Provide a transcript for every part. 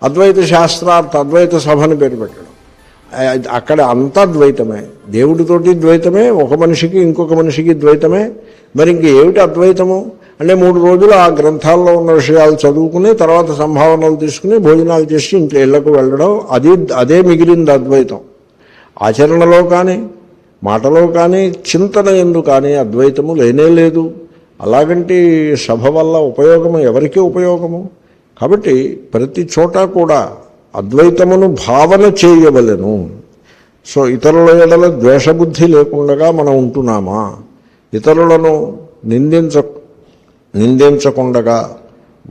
అద్వైత శాస్త్రార్థ అద్వైత సభని పేరు పెట్టడం. అక్కడ అంతా ద్వైతమే, దేవుడితోటి ద్వైతమే, ఒక మనిషికి ఇంకొక మనిషికి ద్వైతమే. మరి ఇంక ఏమిటి అద్వైతము అంటే 3 రోజులు ఆ గ్రంథాల్లో ఉన్న విషయాలు చదువుకుని తర్వాత సంభావనలు తీసుకుని భోజనాలు చేసి ఇంట్లో ఇళ్లకు వెళ్ళడం, అదే మిగిలింది అద్వైతం. ఆచరణలో కానీ మాటలో కానీ చింతన ఎందు కానీ అద్వైతము లేనే లేదు. అలాగంటి సభ వల్ల ఉపయోగము ఎవరికీ ఉపయోగము. కాబట్టి ప్రతి చోట కూడా అద్వైతమును భావన చేయవలెను. సో ఇతరుల ఎడల ద్వేషబుద్ధి లేకుండా మనం ఉంటున్నామా, ఇతరులను నిందించకుండగా,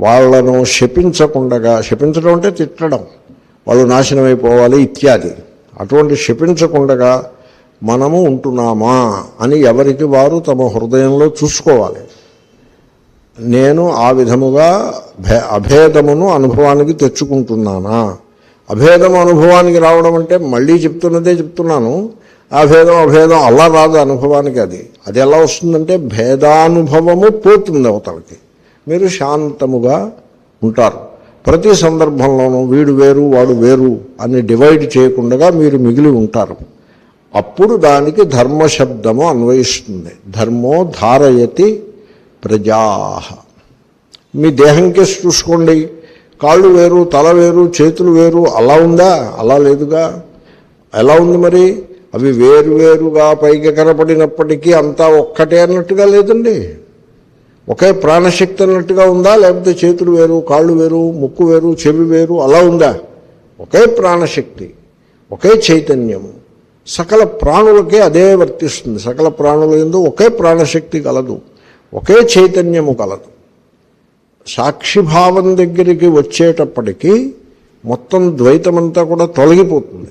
వాళ్ళను శపించకుండగా, శపించడం అంటే తిట్టడం, వాళ్ళు నాశనమైపోవాలి ఇత్యాది, అటువంటి శపించకుండగా మనము ఉంటున్నామా అని ఎవరికి వారు తమ హృదయంలో చూసుకోవాలి. నేను ఆ విధముగా అభేదమును అనుభవానికి తెచ్చుకుంటున్నానా? అభేదము అనుభవానికి రావడం అంటే మళ్ళీ చెప్తున్నాను, అభేదం అలా రాదు అనుభవానికి. అది ఎలా వస్తుందంటే భేదానుభవము పోతుంది అవతలకి. మీరు శాంతముగా ఉంటారు. ప్రతి సందర్భంలోనూ వీడు వేరు వాడు వేరు అని డివైడ్ చేయకుండా మీరు మిగిలి ఉంటారు. అప్పుడు దానికి ధర్మశబ్దము అన్వయిస్తుంది. ధర్మో ధారయతి ప్రజా. మీ దేహం కేసు చూసుకోండి, కాళ్ళు వేరు, తల వేరు, చేతులు వేరు, అలా ఉందా? అలా లేదుగా. ఎలా ఉంది మరి? అవి వేరువేరుగా పైకి కనపడినప్పటికీ అంతా ఒక్కటే అన్నట్టుగా లేదండి. ఒకే ప్రాణశక్తి అన్నట్టుగా ఉందా? లేకపోతే చేతులు వేరు, కాళ్ళు వేరు, ముక్కు వేరు, చెవి వేరు, అలా ఉందా? ఒకే ప్రాణశక్తి, ఒకే చైతన్యము. సకల ప్రాణులకే అదే వర్తిస్తుంది. సకల ప్రాణుల యందు ఒకే ప్రాణశక్తి కలదు, ఒకే చైతన్యము కలదు. సాక్షిభావం దగ్గరికి వచ్చేటప్పటికీ మొత్తం ద్వైతమంతా కూడా తొలగిపోతుంది.